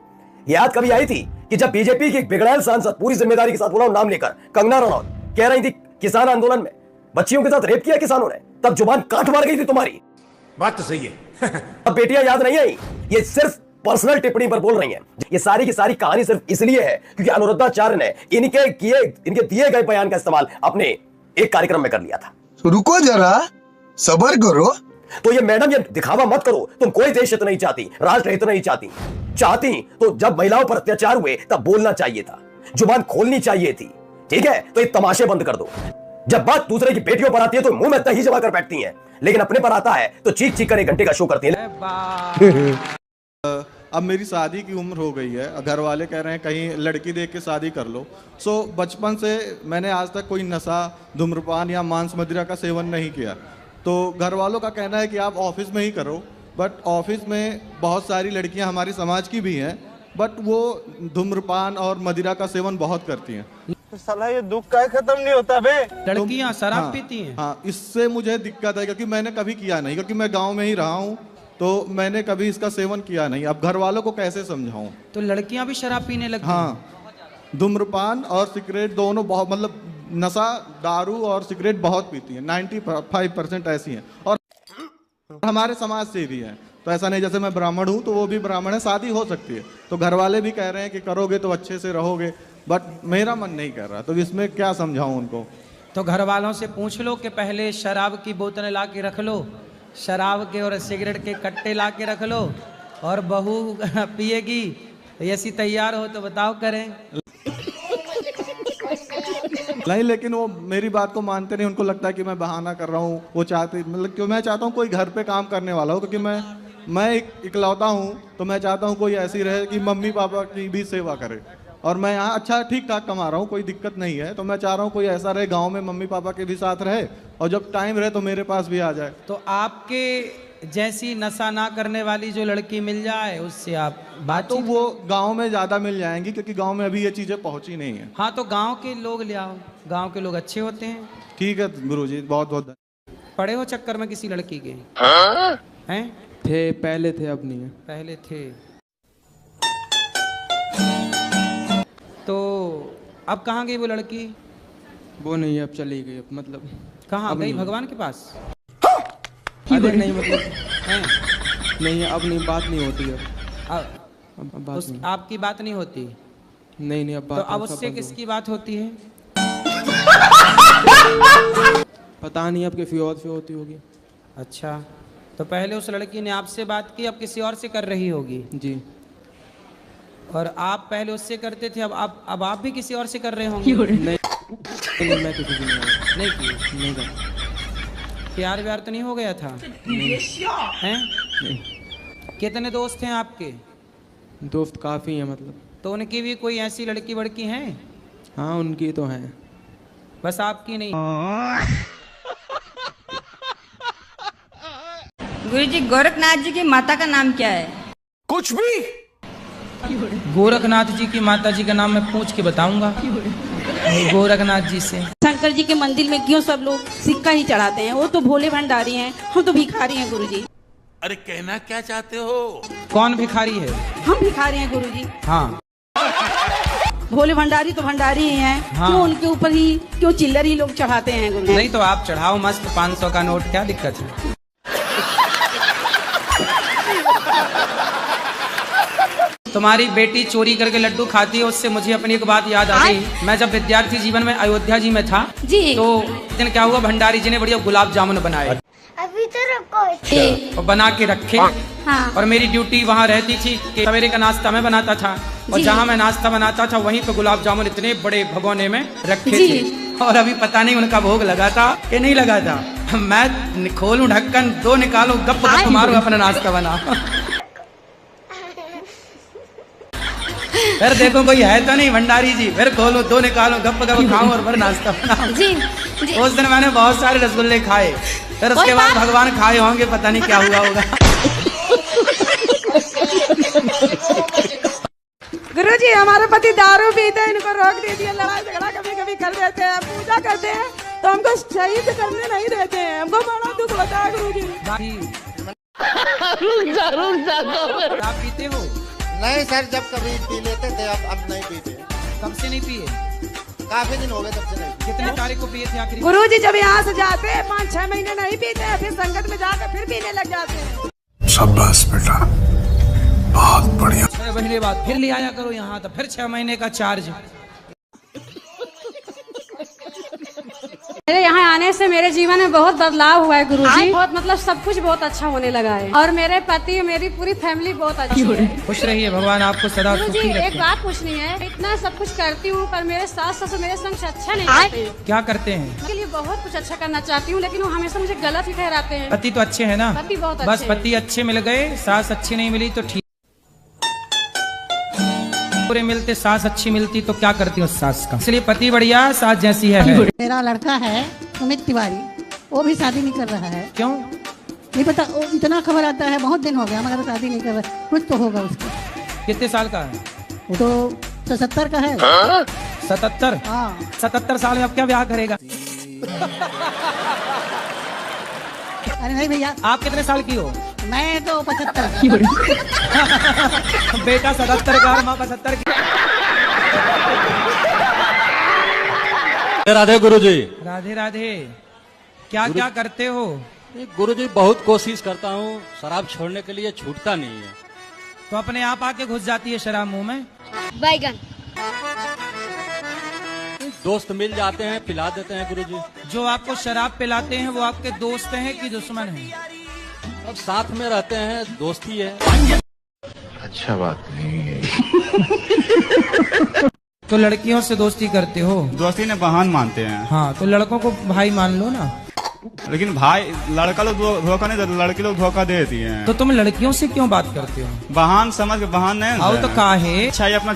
याद कभी आई थी कि जब बीजेपी की बिगड़ैल सांसद पूरी जिम्मेदारी के साथ बोला नाम लेकर कंगना रनौत कह रही थी किसान आंदोलन में बच्चियों के साथ रेप किया किसानों ने, तब जुबान काट मार गई थी तुम्हारी। बात तो सही है। अब बेटियां याद नहीं आई, ये सिर्फ पर्सनल टिप्पणी पर बोल रही हैं। ये सारी की सारी कहानी सिर्फ इसलिए है क्योंकि अनुरुद्धाचार्य ने इनके दिए गए बयान का इस्तेमाल अपने एक कार्यक्रम में कर लिया था। रुको जरा, सब्र करो। तो ये मैडम, ये दिखावा मत करो, तुम कोई देश हित नहीं चाहती, राष्ट्र हित नहीं चाहती तो जब महिलाओं पर अत्याचार हुए तब बोलना चाहिए था, जुबान खोलनी चाहिए थी। ठीक है, तो ये तमाशे बंद कर दो। जब बात दूसरे की बेटियों पर आती है तो मुंह में दही जमा कर बैठती हैं, लेकिन अपने पर आता है तो चीख चीख कर 1 घंटे का शो करती है। अब मेरी शादी की उम्र हो गई है, घर वाले कह रहे हैं कहीं लड़की देख के शादी कर लो। सो बचपन से मैंने आज तक कोई नशा, धूम्रपान या मांस मदिरा का सेवन नहीं किया। तो घर वालों का कहना है कि आप ऑफिस में ही करो, बट ऑफिस में बहुत सारी लड़कियां हमारी समाज की भी हैं, बट वो धूम्रपान और मदिरा का सेवन बहुत करती हैं। साला ये दुख का खत्म नहीं होता बे। लड़कियां शराब पीती हैं। हाँ, इससे मुझे दिक्कत है क्योंकि मैंने कभी किया नहीं, क्योंकि मैं गाँव में ही रहा हूँ, तो मैंने कभी इसका सेवन किया नहीं। अब घर वालों को कैसे समझाऊं? तो लड़कियां भी शराब पीने लगती हैं। हाँ, धूम्रपान और सिगरेट दोनों बहुत, मतलब नशा, दारू और सिगरेट बहुत पीती हैं। 95% ऐसी हैं और हमारे समाज से भी हैं। तो ऐसा नहीं जैसे मैं ब्राह्मण हूँ तो वो भी ब्राह्मण है, शादी हो सकती है। तो घर वाले भी कह रहे हैं कि करोगे तो अच्छे से रहोगे, बट मेरा मन नहीं कर रहा। तो इसमें क्या समझाऊं उनको? तो घर वालों से पूछ लो कि पहले शराब की बोतलें ला के रख लो, शराब के और सिगरेट के कट्टे ला के रख लो, और बहू पिएगी ऐसी तैयार हो तो बताओ करें। नहीं, लेकिन वो मेरी बात को मानते नहीं। उनको लगता है कि मैं बहाना कर रहा हूँ। वो चाहते, मतलब क्यों, मैं चाहता हूँ कोई घर पे काम करने वाला हो, क्योंकि मैं इकलौता हूँ। तो मैं चाहता हूँ कोई ऐसी रहे कि मम्मी पापा की भी सेवा करे। और मैं यहाँ अच्छा ठीक ठाक कमा रहा हूँ, कोई दिक्कत नहीं है। तो मैं चाह रहा हूँ कोई ऐसा रहे गांव में, मम्मी पापा के भी साथ रहे, और जब टाइम रहे तो मेरे पास भी आ जाए। तो आपके जैसी नशा ना करने वाली जो लड़की मिल जाए उससे आप बात, तो वो गांव में ज़्यादा मिल जाएंगी, क्योंकि गांव में अभी ये चीज़ें पहुँची नहीं है। हाँ, तो गाँव के लोग ले आओ, गाँव के लोग अच्छे होते हैं। ठीक है गुरुजी, बहुत बहुत धन्यवाद। पड़े हो चक्कर में किसी लड़की के? हैं? थे, पहले थे, अब नहीं है। पहले थे। तो अब कहाँ गई वो लड़की? वो नहीं है, अब चली गई। अब मतलब कहाँ गई? भगवान के पास? अरे नहीं, मतलब नहीं है, अब नहीं, बात नहीं होती है। अब बात नहीं। आपकी बात नहीं होती? नहीं, अब बात। तो अब उससे किसकी बात होती है? पता नहीं, अब किसी और से होती होगी। अच्छा, तो पहले उस लड़की ने आपसे बात की, अब किसी और से कर रही होगी? जी। और आप पहले उससे करते थे, अब आप भी किसी और से कर रहे होंगे? नहीं, मैं किसी से नहीं किया। नहीं कर। प्यार व्यार तो नहीं हो गया था? हैं? नहीं। कितने दोस्त हैं आपके? दोस्त काफ़ी हैं, मतलब। तो उनकी भी कोई ऐसी लड़की वड़की हैं? हाँ, उनकी तो हैं, बस आपकी नहीं। गुरुजी, गोरखनाथ जी की माता का नाम क्या है? कुछ भी। गोरखनाथ जी की माता जी का नाम मैं पूछ के बताऊंगा गोरखनाथ जी से। शंकर जी के मंदिर में क्यों सब लोग सिक्का ही चढ़ाते हैं? वो तो भोले भंडारी हैं, हम तो भिखारी हैं गुरुजी। अरे कहना क्या चाहते हो? कौन भिखारी है? हम भिखारी हैं गुरुजी। हाँ, भोले भंडारी तो भंडारी ही हैं। हाँ। क्यों उनके ऊपर ही क्यों चिल्लर ही लोग चढ़ाते हैं गुरुजी? नहीं तो आप चढ़ाओ मस्त 500 का नोट, क्या दिक्कत है? तुम्हारी बेटी चोरी करके लड्डू खाती है, उससे मुझे अपनी एक बात याद आ गई। मैं जब विद्यार्थी जीवन में अयोध्या जी में था जी, तो दिन क्या हुआ, भंडारी जी ने बढ़िया गुलाब जामुन बनाए। अभी तो रुको। और बना के रखे। हाँ। और मेरी ड्यूटी वहाँ रहती थी कि सवेरे का नाश्ता मैं बनाता था, और जहाँ मैं नाश्ता बनाता था वहीं पे गुलाब जामुन इतने बड़े भगोने में रखे थे। और अभी पता नहीं उनका भोग लगा था कि नहीं लगा था। मैं खोलूं ढक्कन, 2 निकालूं, गप गप मारूं, अपना नाश्ता बना। फिर देखो कोई है तो नहीं भंडारी जी, फिर खोलो, 2 निकालो, गप गप खाऊं और फिर नाश्ता बनाऊं। जी। उस दिन मैंने बहुत सारे रसगुल्ले खाए, फिर उसके बाद भगवान खाए होंगे, पता नहीं क्या हुआ होगा। गुरुजी, हमारे पति दारू पीते हैं, इनको रोक दीजिए। लड़ाई झगड़ा कभी कभी कर देते हैं, पूजा करते हैं तो हमको सही से करने नहीं देते हैं। हमको बड़ा दुख होता है गुरुजी। आप पीते हो? नहीं सर, जब कभी पी लेते थे, अब नहीं पीते। कब से नहीं पिए? काफी दिन हो गए तब से नहीं। कितने तारीख को पिए थे आखिरी? गुरुजी जब यहाँ से जाते हैं 5-6 महीने नहीं पीते हैं, फिर संगत में जाकर फिर पीने लग जाते हैं। शाबाश बेटा, बहुत बढ़िया। 6 महीने बाद फिर ले आया करो यहाँ, तो फिर 6 महीने का चार्ज। मेरे यहाँ आने से मेरे जीवन में बहुत बदलाव हुआ है गुरुजी। बहुत मतलब सब कुछ बहुत अच्छा होने लगा है, और मेरे पति मेरी पूरी फैमिली बहुत अच्छी है। खुश रहिए, भगवान आपको सदा गुरुजी सुखी रखे। एक बात पूछनी है, इतना सब कुछ करती हूँ पर मेरे सास ससुर मेरे संग से अच्छा नहीं करते। क्या करते हैं? उनके लिए बहुत कुछ अच्छा करना चाहती हूँ, लेकिन वो हमेशा मुझे गलत ही ठहराते हैं। पति तो अच्छे है ना? पति बहुत बस अच्छे हैं। पति अच्छे मिल गए, सास अच्छी नहीं मिली तो ठीक। पूरे मिलते सास अच्छी मिलती तो क्या करती हूँ सास का। इसलिए पति बढ़िया, सास जैसी है। मेरा लड़का है सुमित तिवारी, वो भी शादी नहीं कर रहा है। क्यों? नहीं पता, वो इतना खबर आता है बहुत दिन हो गया मगर शादी नहीं कर रहा। कुछ तो होगा उसका। कितने साल का है? वो तो 77 का है। 77? हाँ। 77 साल में अब क्या ब्याह करेगा? अरे नहीं भैया। आप कितने साल की हो? मैं तो 75 की। बेटा 77 का और माँ 75 की। राधे गुरुजी। राधे राधे। क्या क्या करते हो? गुरुजी बहुत कोशिश करता हूँ, शराब छोड़ने के लिए छूटता नहीं है। तो अपने आप आके घुस जाती है शराब मुंह में? बैगन। दोस्त मिल जाते हैं, पिला देते हैं गुरुजी। जो आपको शराब पिलाते हैं वो आपके दोस्त हैं कि दुश्मन हैं? अब साथ में रहते हैं, दोस्ती है। अच्छा बात नहीं है। तो लड़कियों से दोस्ती करते हो? दोस्ती ने बहान मानते हैं। हाँ, तो लड़कों को भाई मान लो ना। लेकिन भाई लड़का लोग धोखा नहीं देते, लड़की लोग धोखा देती हैं। तो तुम लड़कियों से क्यों बात करते हो? बहान समझ के, बहान नहीं। आओ तो काहे? अच्छाई अपना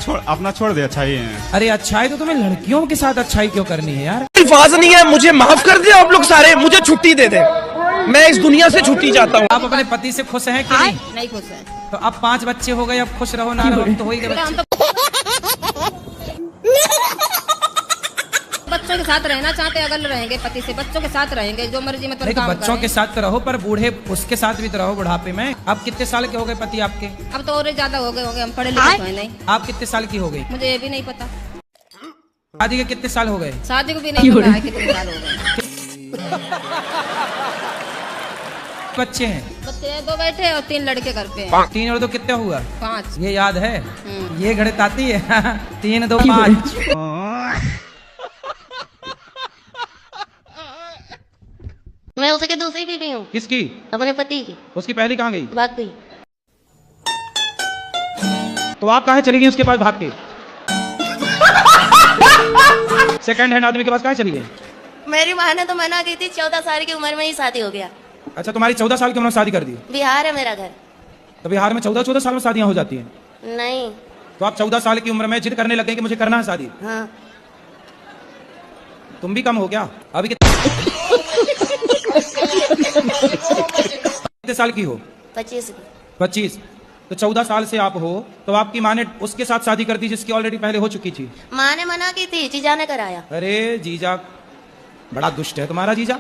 छोड़ दे, अच्छाई है। अरे अच्छाई तो तुम्हें लड़कियों के साथ अच्छाई क्यों करनी है यार? अल्फाज नहीं है, मुझे माफ कर दे आप लोग सारे, मुझे छुट्टी दे दे, मैं इस दुनिया से छुट्टी चाहता हूँ। आप अपने पति से खुश हैं कि नहीं? नहीं खुश है। तो अब 5 बच्चे हो गए, अब खुश रहो ना रहो, तो हो ही गए बच्चे। बच्चों के साथ रहना चाहते, अगर रहेंगे पति से, बच्चों के साथ रहेंगे, जो मर्जी में नहीं तो बच्चों के साथ तो रहो, पर बूढ़े उसके साथ भी तो रहो बुढ़ापे में। अब कितने साल के हो गए पति आपके? अब तो और ज्यादा हो गए होंगे, हम पढ़े लिखे हैं नहीं। आप कितने साल की हो गई? मुझे ये भी नहीं पता। शादी के कितने साल हो गए? शादी को भी नहीं पता है कितने साल हो गए। बच्चे हैं? बच्चे 2 बैठे और 3 लड़के घर पे हैं। 3 और 2 कितने हुआ? 5। ये याद है? ये गणित आती है? 3 2 5। मैं उसके दूसरी बीवी हूँ। किसकी? अपने पति की। उसकी पहली कहाँ गई? भाग गई। तो आप कहाँ चली गई उसके पास भाग के? सेकंड हैंड आदमी के पास कहाँ चली गई? मेरी माँ ने तो मना की थी, 14 साल की उम्र में ही शादी हो गया। अच्छा, तुम्हारी 14 साल की उम्र में शादी कर दी? बिहार है मेरा घर। तो बिहार में 14 साल में शादियां हो जाती हैं? नहीं। तो आप 14 साल की उम्र में जिद करने लगे कि मुझे करना है शादी? हाँ। तुम भी कम हो क्या? अभी कितने साल की हो? 25। 25। तो 14 साल से आप हो, तो आपकी माँ ने उसके साथ शादी कर दी जिसकी ऑलरेडी पहले हो चुकी थी? माँ ने मना की थी, जीजा ने कराया। अरे जीजा बड़ा दुष्ट है तुम्हारा जीजा।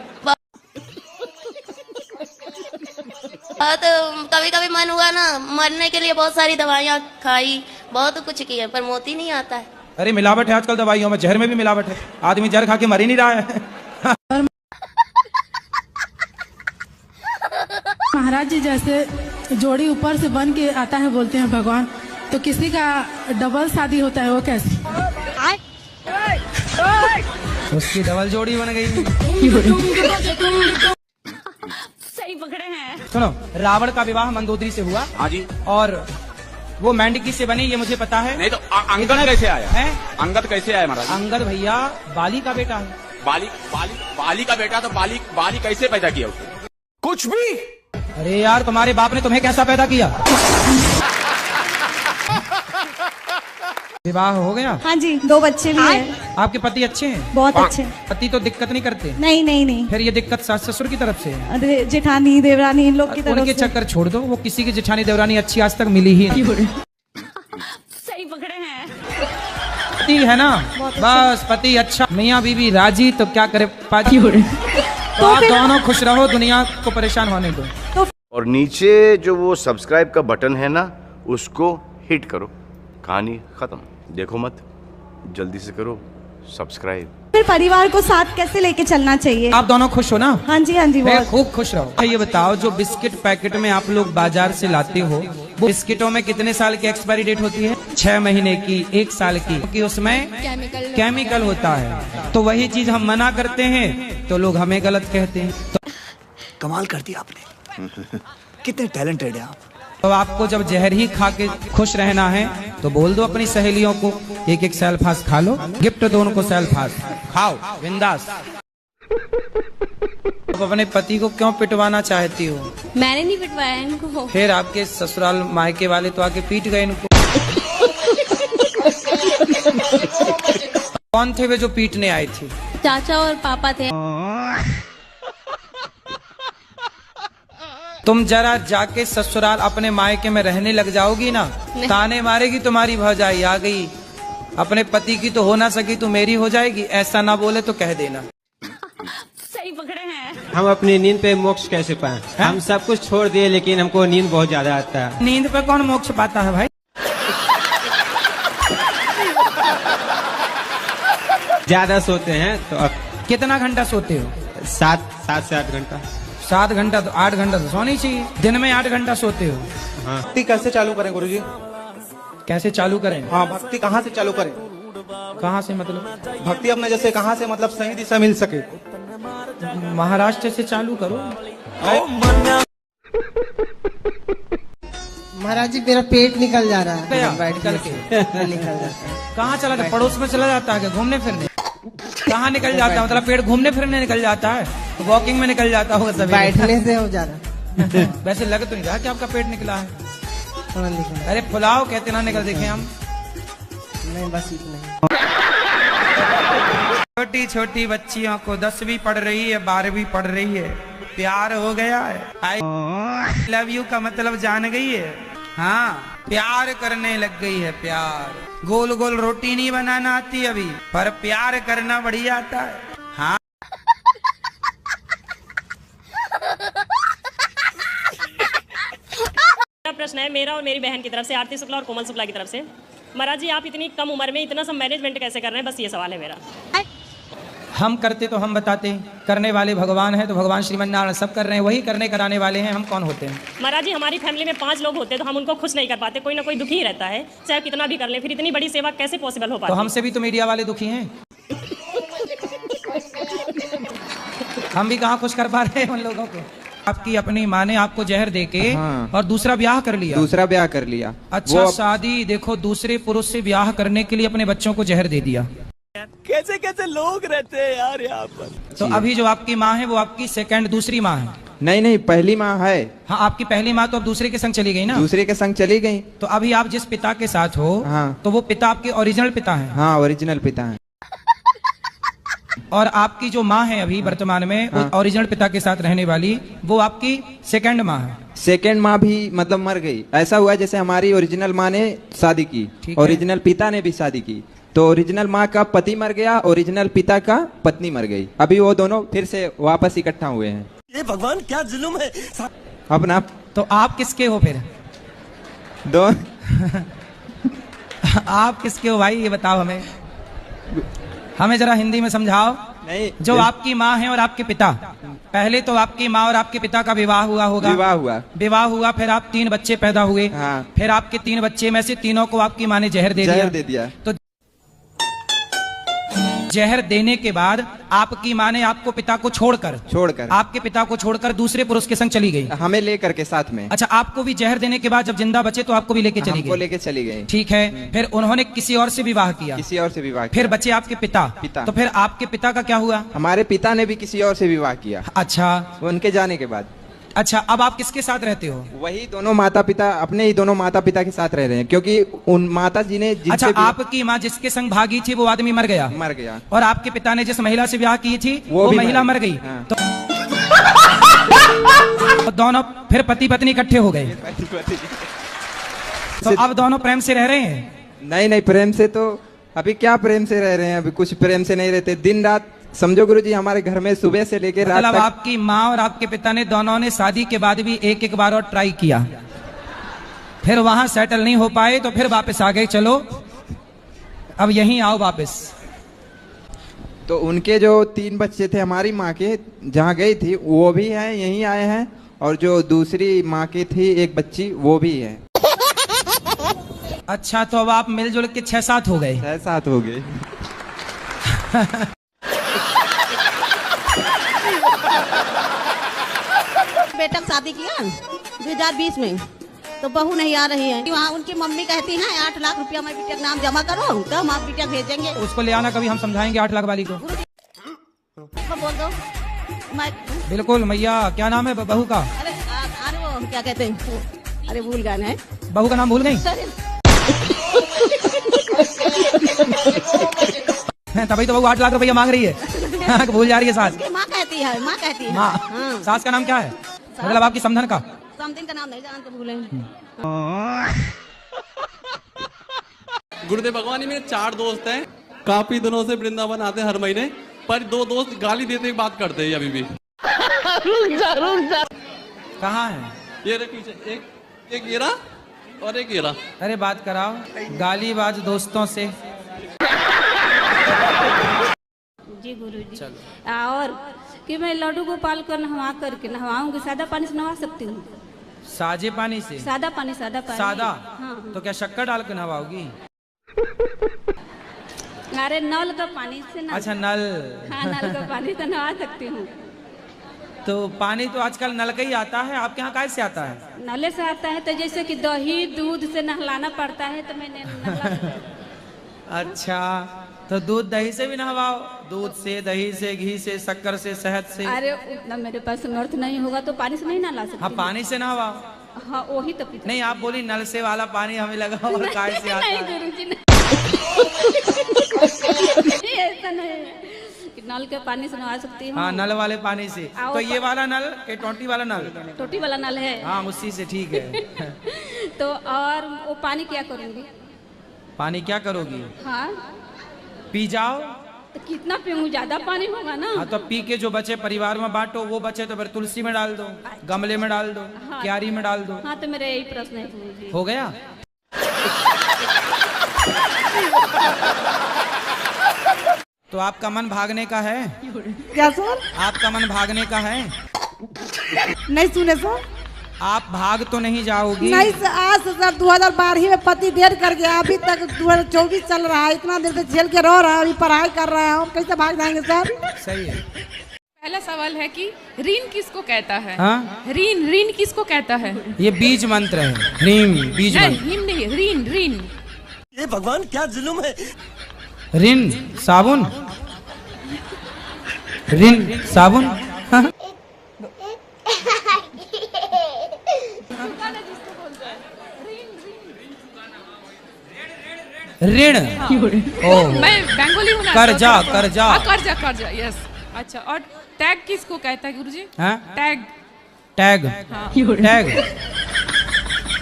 तो कभी कभी मन हुआ ना, मरने के लिए बहुत सारी दवाइयाँ खाई, बहुत कुछ किया, पर मोती नहीं आता है। अरे मिलावट है आजकल दवाइयों में, जहर में भी मिलावट है। आदमी जहर खा के मर ही नहीं रहा है। महाराज जी जैसे जोड़ी ऊपर से बन के आता है बोलते हैं भगवान, तो किसी का डबल शादी होता है वो कैसे? उसकी डबल जोड़ी बन गई। सही पकड़े हैं। सुनो, रावण का विवाह मंदोदरी से हुआ। हाँ जी। और वो मेंढकी से बनी, ये मुझे पता है। नहीं तो अंगद कैसे आया है? अंगद कैसे आया महाराज? अंगद भैया बाली का बेटा है। बाली का बेटा, तो बाली कैसे पैदा किया उसने? कुछ भी। अरे यार, तुम्हारे बाप ने तुम्हें कैसा पैदा किया? विवाह हो गया? हाँ जी, 2 बच्चे भी हैं। आपके पति अच्छे हैं? बहुत अच्छे। पति तो दिक्कत नहीं करते? नहीं नहीं नहीं। फिर ये दिक्कत सास ससुर की तरफ से है? जेठानी देवरानी इन लोग की तरफ उनके से। चक्कर छोड़ दो, वो किसी की जेठानी देवरानी अच्छी आज तक मिली ही नहीं। सही पकड़े हैं। पति है ना, बस पति अच्छा, मियाँ बीवी राजी, तो क्या करे पाजी। तो आप दोनों खुश रहो, दुनिया को परेशान होने दो। और नीचे जो वो सब्सक्राइब का बटन है ना, उसको हिट करो। कहानी खत्म। देखो मत, जल्दी से करो, सब्सक्राइब। फिर परिवार को साथ कैसे लेके चलना चाहिए? आप दोनों खुश हो ना? हाँ जी, हाँ जी, फिर बहुत। खूब खुश रहो। ये बताओ, जो बिस्किट पैकेट में आप लोग बाजार से लाते हो, वो बिस्किटों में कितने साल की एक्सपायरी डेट होती है? 6 महीने की, 1 साल की, क्योंकि उसमें केमिकल होता है। तो वही चीज हम मना करते हैं तो लोग हमें गलत कहते हैं। तो कमाल कर दिया आपने। कितने टैलेंटेड है आप। तो आपको जब जहर ही खा के खुश रहना है तो बोल दो अपनी सहेलियों को, एक एक सेल्फास खा लो, गिफ्ट दो उनको, सेल्फास खाओ बिंदास। आप अपने पति को क्यों पिटवाना चाहती हो? मैंने नहीं पिटवाया इनको। फिर आपके ससुराल मायके वाले तो आके पीट गए इनको। कौन थे वे जो पीटने आए थे? चाचा और पापा थे। तुम जरा जाके ससुराल अपने मायके में रहने लग जाओगी ना, ताने मारेगी तुम्हारी भौजाई आ गई, अपने पति की तो हो ना सकी तो मेरी हो जाएगी। ऐसा ना बोले तो कह देना। सही पकड़े हैं। हम अपनी नींद पे मोक्ष कैसे पाएं? हम सब कुछ छोड़ दिए लेकिन हमको नींद बहुत ज्यादा आता है। नींद पे कौन मोक्ष पाता है भाई? ज्यादा सोते हैं तो अब कितना घंटा सोते हो? 7 से 8 घंटा। 7 घंटा तो 8 घंटा तो सोनी चाहिए। दिन में 8 घंटा सोते हो? हाँ। भक्ति कैसे चालू करें गुरुजी? कैसे चालू करें? हाँ, भक्ति कहाँ से चालू करें? कहाँ से मतलब? भक्ति अपने जैसे कहाँ से मतलब सही दिशा मिल सके? महाराष्ट्र से चालू करो। महाराज जी मेरा पेट निकल जा रहा है। गया निकल के निकल जाता है। कहाँ चला था? पड़ोस में चला जाता है? घूमने फिरने? कहाँ निकल जाता है? मतलब पेट घूमने फिरने निकल जाता है? वॉकिंग में निकल जाता होगा सभी। बैठने से हो जा रहा। वैसे लग तो नहीं रहा कि आपका पेट निकला है। अरे फुलाओ कहते ना निकल, देखे हम। नहीं, बस इतना। छोटी छोटी बच्चियों को 10वीं पढ़ रही है, 12वीं पढ़ रही है, प्यार हो गया है। आई लव यू का मतलब जान गई है। हाँ, प्यार करने लग गई है। प्यार गोल गोल रोटी नहीं बनाना आती अभी, पर प्यार करना बढ़िया आता है। हाँ, प्रश्न है मेरा और मेरी बहन की तरफ से, आरती शुक्ला और कोमल शुक्ला की तरफ से। महाराज जी, आप इतनी कम उम्र में इतना सब मैनेजमेंट कैसे कर रहे हैं? बस ये सवाल है मेरा। हम करते तो हम बताते, करने वाले भगवान हैं तो भगवान श्रीमन नारायण सब कर रहे हैं, वही करने कराने वाले हैं, हम कौन होते हैं? महाराज जी, हमारी फैमिली में 5 लोग होते हैं तो हम उनको खुश नहीं कर पाते, कोई ना कोई दुखी ही रहता है, चाहे कितना भी कर ले। फिर इतनी बड़ी सेवा कैसे पॉसिबल हो पाती? तो हमसे भी तो मीडिया वाले दुखी हैं। हम भी कहाँ खुश कर पा रहे हैं उन लोगों को। आपकी अपनी माँ ने आपको जहर देके और दूसरा ब्याह कर लिया। दूसरा ब्याह कर लिया। अच्छा, शादी देखो, दूसरे पुरुष से ब्याह करने के लिए अपने बच्चों को जहर दे दिया। कैसे कैसे लोग रहते हैं यार यहाँ पर। तो अभी जो आपकी माँ है वो आपकी दूसरी माँ है? नहीं, पहली माँ है। हाँ, आपकी पहली माँ तो अब दूसरे के संग चली गई ना? दूसरे के संग चली गई। तो अभी आप जिस पिता के साथ हो, तो वो पिता आपके ओरिजिनल पिता है? हाँ, ओरिजिनल पिता है। और आपकी जो माँ है अभी वर्तमान में, वो ओरिजिनल पिता के साथ रहने वाली, वो आपकी सेकंड माँ है? सेकंड माँ भी मतलब मर गई। ऐसा हुआ जैसे हमारी ओरिजिनल माँ ने शादी की, ओरिजिनल पिता ने भी शादी की, तो ओरिजिनल माँ का पति मर गया, ओरिजिनल पिता का पत्नी मर गई। अभी वो दोनों फिर से वापस इकट्ठा हुए हैं। ये भगवान क्या जुल्म है। अपना तो आप किसके हो फिर? दो आप किसके हो भाई, ये बताओ हमें। हमें जरा हिंदी में समझाओ। नहीं, जो आपकी माँ है और आपके पिता, पहले तो आपकी माँ और आपके पिता का विवाह हुआ होगा? विवाह हुआ, फिर आप 3 बच्चे पैदा हुए। हाँ। फिर आपके 3 बच्चे में से तीनों को आपकी माँ ने जहर दे दिया। तो जहर देने के बाद आपकी माँ ने आपको पिता को छोड़कर आपके पिता को छोड़कर दूसरे पुरुष के संग चली गई, हमें लेकर के साथ में। अच्छा, आपको भी जहर देने के बाद जब जिंदा बचे तो आपको भी लेके चली गई? ठीक है। फिर उन्होंने किसी और से विवाह किया? फिर बचे आपके पिता। तो फिर आपके पिता का क्या हुआ? हमारे पिता ने भी किसी और से विवाह किया। अच्छा, उनके जाने के बाद। अच्छा, अब आप किसके साथ रहते हो? वही दोनों माता पिता, अपने ही दोनों माता पिता के साथ रह रहे हैं, क्योंकि उन माता जी ने अच्छा, आपकी माँ जिसके संग भागी थी वो आदमी मर गया, और आपके पिता ने जिस महिला से ब्याह की थी वो महिला मर गई। तो दोनों फिर पति पत्नी इकट्ठे हो गए। तो अब दोनों प्रेम से रह रहे हैं? नहीं, प्रेम से तो अभी क्या प्रेम से रह रहे हैं, अभी कुछ प्रेम से नहीं रहते। दिन रात समझो गुरुजी, हमारे घर में सुबह से लेकर रात तक। आपकी माँ और आपके पिता ने दोनों ने शादी के बाद भी एक बार और ट्राई किया, फिर वहां सेटल नहीं हो पाए तो फिर वापस आ गए, चलो अब यहीं आओ वापस। तो उनके जो 3 बच्चे थे हमारी माँ के, जहाँ गई थी वो भी हैं, यहीं आए हैं, और जो दूसरी माँ की थी एक बच्ची वो भी है। अच्छा, तो अब आप मिलजुल के 6-7 हो गए। 6-7 हो गए। बेटा शादी किया 2020 में, तो बहू नहीं आ रही है। वहाँ उनकी मम्मी कहती है 8 लाख रुपया मैं बिटिया का नाम जमा करो, तो हम आप बिटिया भेजेंगे। उसको ले आना, कभी हम समझाएंगे 8 लाख वाली को। बोल दो मैं। बिल्कुल मैया, क्या नाम है बहू का? अरे वो क्या कहते हैं, अरे भूल गए हैं। बहू का नाम भूल गई? तभी तो बहू 8 लाख रुपया मांग रही है। भूल जा रही है सास। माँ कहती है, माँ कहती है। हाँ। सास का नाम क्या है? मतलब आपकी समधन का? समधन का नाम नहीं जानते, भूले। गुरुदेव भगवान, मेरे 4 दोस्त हैं, काफी दिनों से वृंदावन आते हैं हर महीने, पर 2 दोस्त गाली देते बात करते हैं अभी भी। रुक जा। कहाँ है? ये रहे पीछे, एक ये रहा और एक ये रहा। अरे बात कराओ गालीबाज दोस्तों से। जी गुरुजी। और कि मैं लड्डू गोपाल को नहवा करके नहवाऊंगी, सादा पानी से नहवा सकती हूँ? साजे पानी से? सादा पानी। सादा? हाँ। तो क्या शक्कर डाल के नहवाओगी? अरे नल का पानी से ना। अच्छा, नल। हाँ, नल का पानी से नहवा सकती हूँ। तो पानी तो आजकल नल का ही आता है, आपके यहाँ कैसे आता है? नले से आता है, तो जैसे कि दही दूध से नहलाना पड़ता है, तो मैंने अच्छा, तो दूध दही से भी नहवाओ, दूध से, दही से, घी से, शक्कर से, शहद से। अरे उतना मेरे पास समर्थ नहीं होगा, तो पानी से नहीं नहला सकती। हाँ, पानी से नहवाओ। हाँ, वही तो। नहीं, आप बोली नल से वाला पानी हमें लगा और काय से आता है। नहीं गुरुजी, ऐसा नहीं, नल के पानी से नहा सकती हूँ। हाँ, नल वाले पानी से। तो ये वाला नल के टोटी वाला नल? टोटी वाला नल है। हाँ, उसी से ठीक है। तो और वो पानी क्या करूँगी? पानी क्या करोगी? हाँ, पी जाओ। तो कितना पीऊँ? ज्यादा पानी होगा ना। हाँ, तो पी के जो बचे परिवार में बांटो, वो बचे तो फिर तुलसी में डाल दो, गमले में डाल दो, हाँ, क्यारी में डाल दो। हाँ, तो मेरा यही प्रश्न है। हो गया? तो आपका मन भागने का है? क्या सर? आपका मन भागने का है? नहीं सुने सर। आप भाग तो नहीं जाओगी? नहीं सर, आज सर 2012 में पति देर कर गया, अभी तक 2024 चल रहा है, इतना देर तक झेल के रह रहा है, अभी पढ़ाई कर रहा है, हम कैसे भाग जाएंगे सर? सही है। पहला सवाल है कि ऋण किसको कहता है? हाँ? ऋण किसको कहता है? ये बीज मंत्र है। ह्रीम बीज मंत्र। ह्रीम नहीं, ऋण। ये भगवान क्या जुल्म है। ऋण साबुन, ऋण साबुन। हाँ? ऋण। मैं बंगाली हूँ ना। कर्जा, कर्जा। कर्जा, यस। अच्छा, और टैग किसको कहता है गुरुजी? टैग। टैग।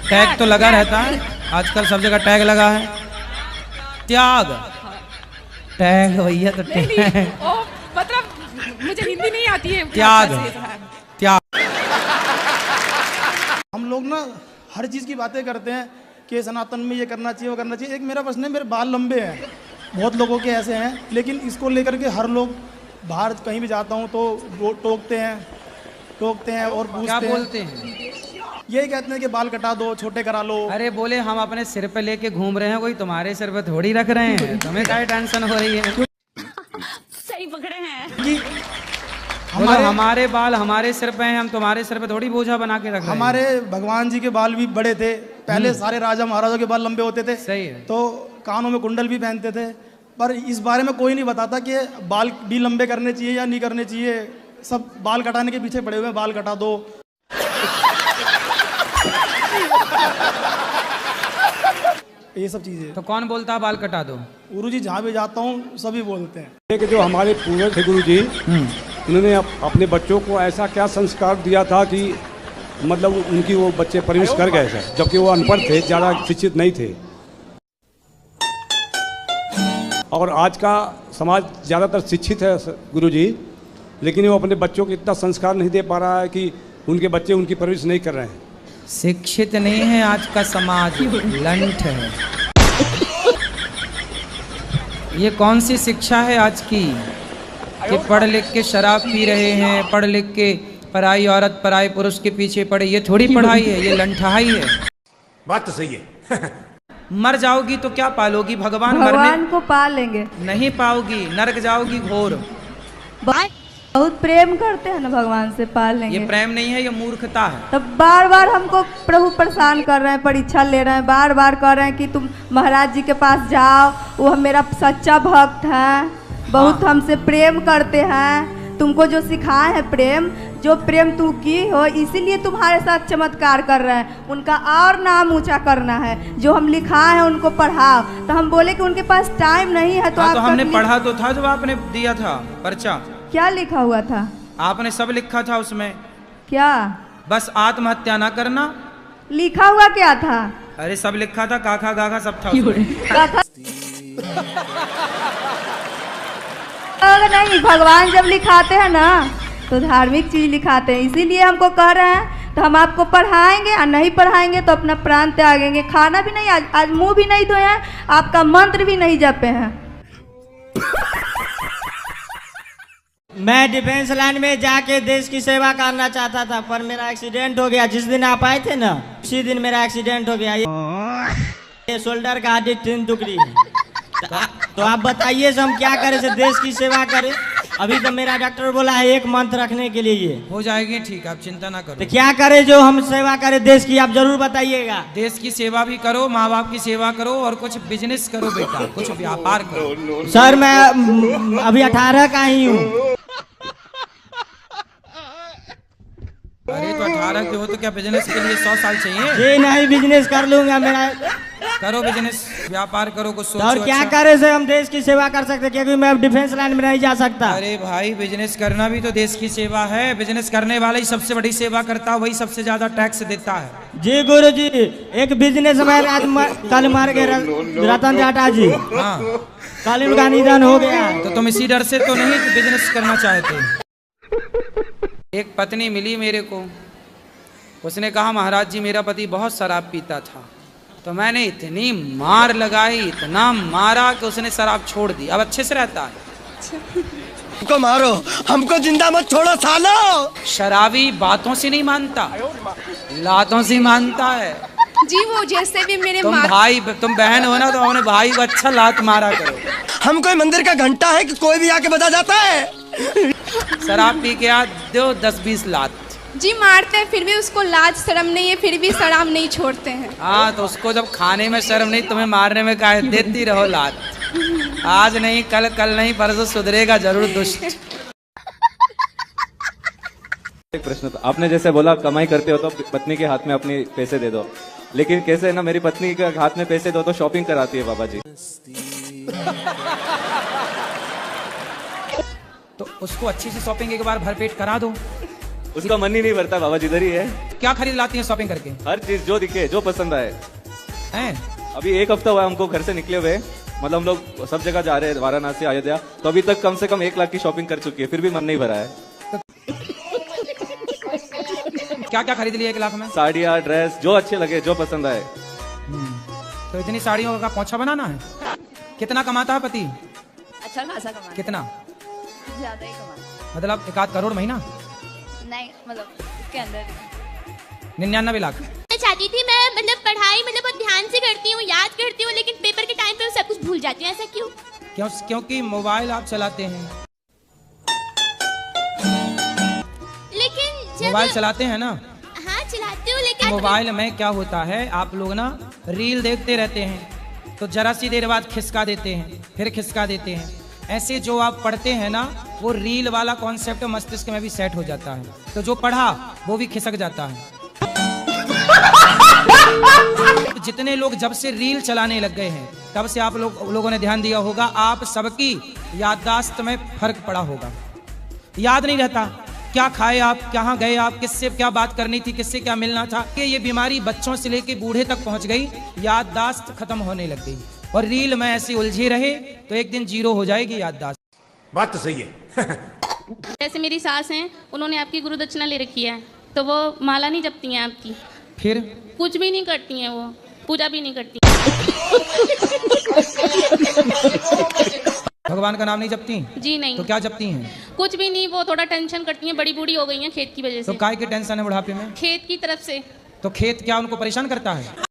टैग तो लगा रहता है, आजकल सब जगह टैग लगा है। त्याग। टैग भैया, तो टैग। मतलब मुझे हिंदी नहीं आती है। त्याग। हम लोग ना हर चीज़ की बातें करते हैं कि सनातन में ये करना चाहिए, वो करना चाहिए। एक मेरा प्रश्न है, मेरे बाल लंबे हैं, बहुत लोगों के ऐसे हैं, लेकिन इसको लेकर के हर लोग बाहर कहीं भी जाता हूँ तो वो टोकते हैं और पूछते हैं। क्या बोलते हैं? यही कहते हैं कि बाल कटा दो, छोटे करा लो। अरे बोले हम अपने सिर पे लेके घूम रहे हैं, कोई तुम्हारे सिर पे थोड़ी रख रहे हैं, तुम्हें क्या टेंशन हो रही है? सही पकड़े हैं। हमारे बाल हमारे सिर पे हैं, हम तुम्हारे सिर पे थोड़ी बोझा बना के रख रहे हैं। हमारे भगवान जी के बाल भी बड़े थे, पहले सारे राजा महाराजा के बाल लंबे होते थे। सही है। तो कानों में कुंडल भी पहनते थे, पर इस बारे में कोई नहीं बताता कि बाल भी लंबे करने चाहिए या नहीं करने चाहिए। सब बाल कटाने के पीछे पड़े हुए हैं, बाल कटा दो। ये सब चीजें। तो कौन बोलता है बाल कटा दो? गुरुजी, जहाँ भी जाता हूँ सभी बोलते हैं। कि जो हमारे पूर्वज थे गुरुजी, उन्होंने अपने बच्चों को ऐसा क्या संस्कार दिया था कि मतलब उनकी वो बच्चे परवरिश कर गए थे, जबकि वो अनपढ़ थे, ज़्यादा शिक्षित नहीं थे। और आज का समाज ज़्यादातर शिक्षित है गुरुजी, लेकिन वो अपने बच्चों को इतना संस्कार नहीं दे पा रहा है कि उनके बच्चे उनकी परवरिश नहीं कर रहे हैं। शिक्षित नहीं है आज का समाज, लंठ है। ये कौन सी शिक्षा है आज की? कि पढ़ लिख के शराब पी रहे हैं, पढ़ लिख के पराई औरत पराई पुरुष के पीछे पड़े, ये थोड़ी पढ़ाई है, ये लंठाई है। बात तो सही है। मर जाओगी तो क्या पालोगी? भगवान को पाल लेंगे, नहीं पाओगी, नरक जाओगी घोर। बहुत प्रेम करते हैं ना भगवान से, पाल लेंगे। ये प्रेम नहीं है, ये मूर्खता है। तब बार बार हमको प्रभु परेशान कर रहे हैं, परीक्षा ले रहे हैं, बार बार कह रहे हैं कि तुम महाराज जी के पास जाओ, वो मेरा सच्चा भक्त है, बहुत हमसे प्रेम करते हैं, तुमको जो सिखाए हैं प्रेम, जो प्रेम तू की हो इसीलिए तुम्हारे साथ चमत्कार कर रहे हैं, उनका और नाम ऊंचा करना है, जो हम लिखा है उनको पढ़ाओ। तो हम बोले कि उनके पास टाइम नहीं है। तो हमने पढ़ा तो था, जो आपने दिया था पर्चा। क्या लिखा हुआ था? आपने सब लिखा था उसमें। क्या? बस आत्महत्या ना करना। लिखा हुआ क्या था? अरे सब लिखा था, काका गागा सब था नहीं, भगवान जब लिखाते हैं ना तो धार्मिक चीज लिखाते हैं, इसीलिए हमको कह रहे हैं। तो हम आपको पढ़ाएंगे और नहीं पढ़ाएंगे तो अपना प्राण त्यागेंगे। खाना भी नहीं, आज मुंह भी नहीं धोए हैं, आपका मंत्र भी नहीं जपे हैं। मैं डिफेंस लाइन में जाके देश की सेवा करना चाहता था, पर मेरा एक्सीडेंट हो गया। जिस दिन आप आए थे ना उसी दिन मेरा एक्सीडेंट हो गया। ये शोल्डर का हड्डी 3 टुकड़ी है। तो आप बताइए हम क्या करें से देश की सेवा करें? अभी तो मेरा डॉक्टर बोला है 1 मंथ रखने के लिए। ये हो जाएगी ठीक, आप चिंता ना करो। तो क्या करें जो हम सेवा करें देश की, आप जरूर बताइएगा। देश की सेवा भी करो, माँ बाप की सेवा करो और कुछ बिजनेस करो बेटा, कुछ व्यापार करो। सर मैं अभी 18 का ही हूँ। अरे तो 18 के हो तो क्या बिजनेस के लिए 100 साल चाहिए? जी नहीं, बिजनेस कर लूंगा मेरा। करो बिजनेस, व्यापार करो, कुछ सोचो। और क्या अच्छा। करे से हम देश की सेवा कर सकते, क्योंकि मैं डिफेंस लाइन में नहीं जा सकता। अरे भाई बिजनेस करना भी तो देश की सेवा है। बिजनेस करने वाला ही सबसे बड़ी सेवा करता है, वही सबसे ज्यादा टैक्स देता है। जी गुरु जी, एक बिजनेस मैन आज कल मार गए रतन टाटा जी। हाँ, कल उनका निधन हो गया। तो तुम इसी डर से तो नहीं बिजनेस करना चाहते? एक पत्नी मिली मेरे को, उसने कहा महाराज जी मेरा पति बहुत शराब पीता था, तो मैंने इतनी मार लगाई, इतना मारा कि उसने शराब छोड़ दी, अब अच्छे से रहता है। हमको मारो, हमको जिंदा मत छोड़ो सालो। शराबी बातों से नहीं मानता, लातों से मानता है। जी वो जैसे भी मेरे तुम बहन हो ना, तो अपने भाई को अच्छा लात मारा करो। हम कोई मंदिर का घंटा है कि कोई भी आके बजा जाता है? शराब पी के आ दो 10-20 लात। जी मारते हैं, फिर भी उसको लाज शर्म नहीं है, फिर भी शराब नहीं छोड़ते हैं। हाँ तो उसको जब खाने में शर्म नहीं, तुम्हें मारने में काहे? देती रहो लात। आज नहीं कल, कल नहीं परसों सुधरेगा जरूर दुष्ट। एक प्रश्न था, आपने जैसे बोला कमाई करते हो तो पत्नी के हाथ में अपने पैसे दे दो, लेकिन कैसे ना मेरी पत्नी के हाथ में पैसे दो तो शॉपिंग कराती है बाबा जी। तो उसको अच्छी सी शॉपिंग एक बार भरपेट करा दो। उसका मन ही नहीं भरता बाबा जी, इधर ही है। क्या खरीद लाती है शॉपिंग करके? हर चीज जो दिखे, जो पसंद आए। अभी 1 हफ्ता हुआ हमको घर से निकले हुए, मतलब हम लोग सब जगह जा रहे हैं, वाराणसी, अयोध्या, तो अभी तक कम से कम 1 लाख की शॉपिंग कर चुकी है, फिर भी मन नहीं भरा है। क्या क्या खरीद लिया 1 लाख में? साड़ियाँ, ड्रेस, जो अच्छे लगे, जो पसंद आए। तो इतनी साड़ियों का पोंछा बनाना है? कितना कमाता है पति? अच्छा खासा कमाता। कितना? ज्यादा ही कमाता। मतलब 1 करोड़ महीना? नहीं, मतलब इसके अंदर 99 लाख। मैं चाहती थी, मैं मतलब पढ़ाई मतलब बहुत ध्यान से करती हूँ, याद करती हूँ, लेकिन पेपर के टाइम पे सब कुछ भूल जाती हूँ। ऐसा क्यों? क्योंकि मोबाइल आप चलाते हैं। लेकिन मोबाइल चलाते हैं ना? हाँ चलाती हूँ, लेकिन मोबाइल में क्या होता है, आप लोग ना रील देखते रहते हैं, तो जरा सी देर बाद खिसका देते हैं, फिर खिसका देते हैं। ऐसे जो आप पढ़ते हैं ना, वो रील वाला कॉन्सेप्ट मस्तिष्क में भी सेट हो जाता है, तो जो पढ़ा वो भी खिसक जाता है। जितने लोग जब से रील चलाने लग गए हैं, तब से आप लोगों ने ध्यान दिया होगा, आप सबकी याददाश्त में फर्क पड़ा होगा। याद नहीं रहता क्या खाए आप, कहाँ गए आप, किससे क्या बात करनी थी, किससे क्या मिलना था। कि ये बीमारी बच्चों से लेके बूढ़े तक पहुंच गई, याददाश्त खत्म होने लग गई, और रील में ऐसे उलझे रहे तो एक दिन 0 हो जाएगी याददाश्त। बात तो सही है। जैसे मेरी सास हैं, उन्होंने आपकी गुरु दक्षिणा ले रखी है, तो वो माला नहीं जपती हैं आपकी, फिर कुछ भी नहीं करती हैं, वो पूजा भी नहीं करती। भगवान का नाम नहीं जपती? जी नहीं। तो क्या जपती हैं? कुछ भी नहीं, वो थोड़ा टेंशन करती हैं, बड़ी बूढ़ी हो गई हैं खेत की वजह से। तो काय की टेंशन है बुढ़ापे में? खेत की तरफ से। तो खेत क्या उनको परेशान करता है?